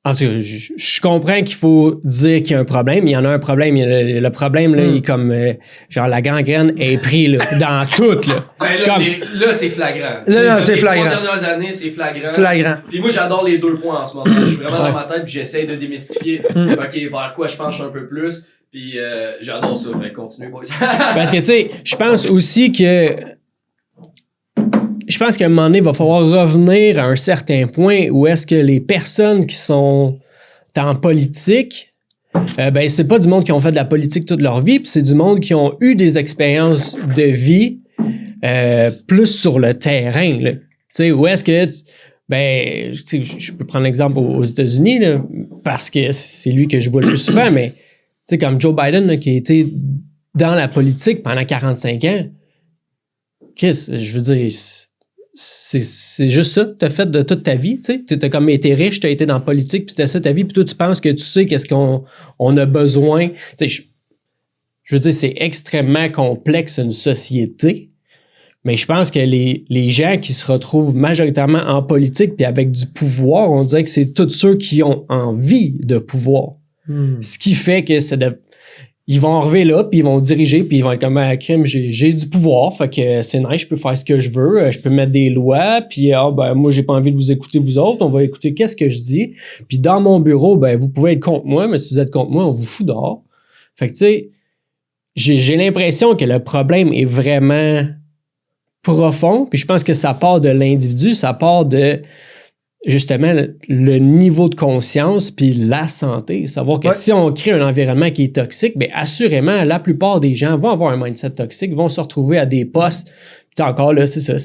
En tout cas, je comprends qu'il faut dire qu'il y a un problème. Il y en a un problème. Le problème, là, il est comme... genre, la gangrène est pris là, dans tout. Là. Ben là, là c'est flagrant. Là, c'est flagrant. Les 3 dernières années, c'est flagrant. Flagrant. Puis moi, j'adore les 2 points en ce moment. Je suis vraiment dans ma tête puis j'essaie de démystifier. OK, vers quoi je penche un peu plus. Puis j'adore ça. Fait continuez, boys. Parce que, tu sais, je pense aussi que... Je pense qu'à un moment donné, il va falloir revenir à un certain point où est-ce que les personnes qui sont en politique, ben c'est pas du monde qui ont fait de la politique toute leur vie, puis c'est du monde qui ont eu des expériences de vie plus sur le terrain. Tu sais, où est-ce que... Ben, je peux prendre l'exemple aux États-Unis, là, parce que c'est lui que je vois le plus souvent, mais tu sais, comme Joe Biden, là, qui a été dans la politique pendant 45 ans, qu'est-ce, je veux dire... C'est juste ça que tu as fait de toute ta vie, tu sais. Tu as comme été riche, tu as été dans la politique, puis c'était ça ta vie, puis toi, tu penses que tu sais qu'est-ce qu'on a besoin. Tu sais, je veux dire, c'est extrêmement complexe une société, mais je pense que les gens qui se retrouvent majoritairement en politique puis avec du pouvoir, on dirait que c'est tous ceux qui ont envie de pouvoir. Ce qui fait que ils vont arriver là, puis ils vont diriger, puis ils vont être comme « crime, j'ai du pouvoir, fait que c'est nice, je peux faire ce que je veux, je peux mettre des lois, puis moi, j'ai pas envie de vous écouter vous autres, on va écouter qu'est-ce que je dis. Puis dans mon bureau, ben vous pouvez être contre moi, mais si vous êtes contre moi, on vous fout dehors. » Fait que tu sais, j'ai l'impression que le problème est vraiment profond, puis je pense que ça part de l'individu, ça part de... justement le niveau de conscience puis la santé. Savoir que si on crée un environnement qui est toxique, bien assurément, la plupart des gens vont avoir un mindset toxique, vont se retrouver à des postes. Puis encore là, c'est ça,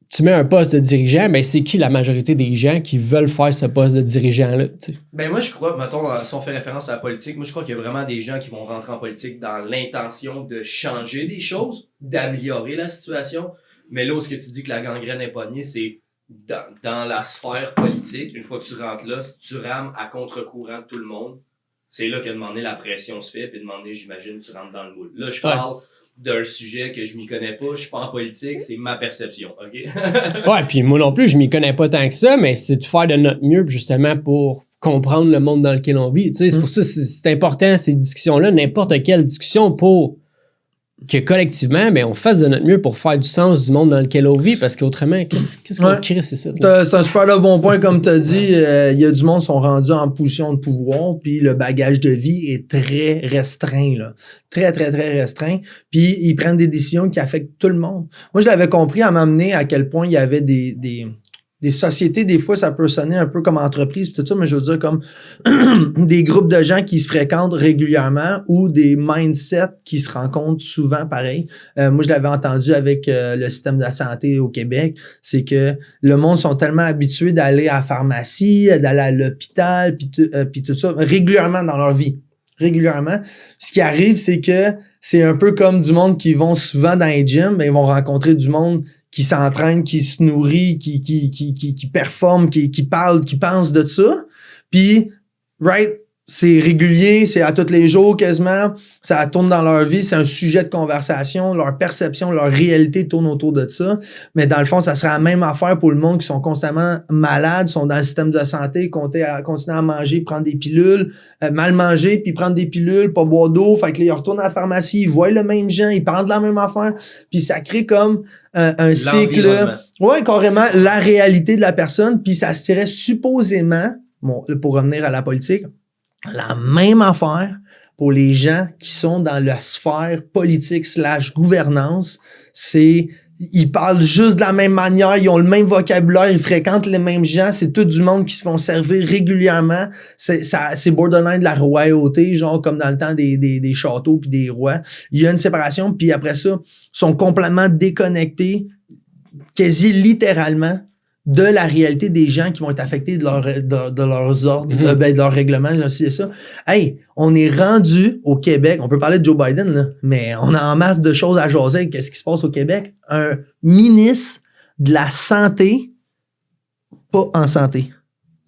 tu mets un poste de dirigeant, mais c'est qui la majorité des gens qui veulent faire ce poste de dirigeant-là? T'sais? Ben moi, je crois, mettons, si on fait référence à la politique, moi je crois qu'il y a vraiment des gens qui vont rentrer en politique dans l'intention de changer des choses, d'améliorer la situation. Mais là où ce que tu dis que la gangrène est pognée, c'est dans la sphère politique, une fois que tu rentres là, si tu rames à contre-courant de tout le monde, c'est là que demander la pression se fait, puis demander, j'imagine, tu rentres dans le moule. Là, je parle d'un sujet que je m'y connais pas, je suis pas en politique, c'est ma perception, OK? Ouais, puis moi non plus, je m'y connais pas tant que ça, mais c'est de faire de notre mieux, justement, pour comprendre le monde dans lequel on vit. Tu sais, c'est pour ça que c'est important, ces discussions-là, n'importe quelle discussion pour que collectivement, ben, on fasse de notre mieux pour faire du sens du monde dans lequel on vit, parce qu'autrement, qu'est-ce qu'on crée, c'est ça? C'est un super là, bon point, comme tu as dit. Il y a du monde qui sont rendus en position de pouvoir, puis le bagage de vie est très restreint, là. Très, très, très restreint. Puis ils prennent des décisions qui affectent tout le monde. Moi, je l'avais compris à m'amener à quel point il y avait des sociétés, des fois, ça peut sonner un peu comme entreprise, tout ça, mais je veux dire comme des groupes de gens qui se fréquentent régulièrement ou des mindsets qui se rencontrent souvent pareil. Moi, je l'avais entendu avec le système de la santé au Québec, c'est que le monde sont tellement habitués d'aller à la pharmacie, d'aller à l'hôpital, puis tout ça, régulièrement dans leur vie. Régulièrement. Ce qui arrive, c'est que c'est un peu comme du monde qui vont souvent dans les gyms, ben, ils vont rencontrer du monde qui s'entraîne, qui se nourrit, qui performe, qui parle, qui pense de ça. Puis, c'est régulier, c'est à tous les jours quasiment, ça tourne dans leur vie, c'est un sujet de conversation, leur perception, leur réalité tourne autour de ça. Mais dans le fond, ça serait la même affaire pour le monde qui sont constamment malades, sont dans le système de santé, continuent à manger, prendre des pilules, mal manger, puis prendre des pilules, pas boire d'eau. Fait que là, ils retournent à la pharmacie, ils voient le même gens, ils parlent de la même affaire, puis ça crée comme un cycle. Ouais, carrément, la réalité de la personne, puis ça serait supposément, bon, pour revenir à la politique, la même affaire pour les gens qui sont dans la sphère politique / gouvernance. Ils parlent juste de la même manière, ils ont le même vocabulaire, ils fréquentent les mêmes gens, c'est tout du monde qui se font servir régulièrement. C'est borderline de la royauté, genre comme dans le temps des châteaux puis des rois. Il y a une séparation, puis après ça, sont complètement déconnectés, quasi littéralement, de la réalité des gens qui vont être affectés de leurs ordres, de leurs règlements, c'est ça. Hey, on est rendu au Québec, on peut parler de Joe Biden, là, mais on a en masse de choses à jaser. Qu'est-ce qui se passe au Québec? Un ministre de la santé, pas en santé.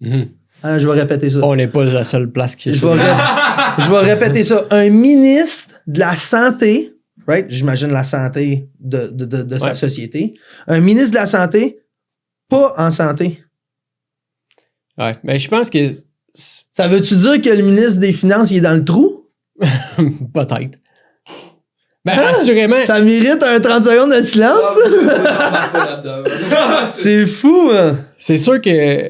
Hein, je vais répéter ça. On n'est pas la seule place qui est je vais répéter ça. Un ministre de la santé, j'imagine la santé de sa société. Un ministre de la santé, pas en santé. Ouais, mais je pense que Ça veut-tu dire que le ministre des Finances, il est dans le trou? peut-être. Ben, Hein? assurément. Ça mérite un 30 secondes de silence? Ah, moi, j'embarque pas là-dedans. C'est fou, hein? C'est sûr que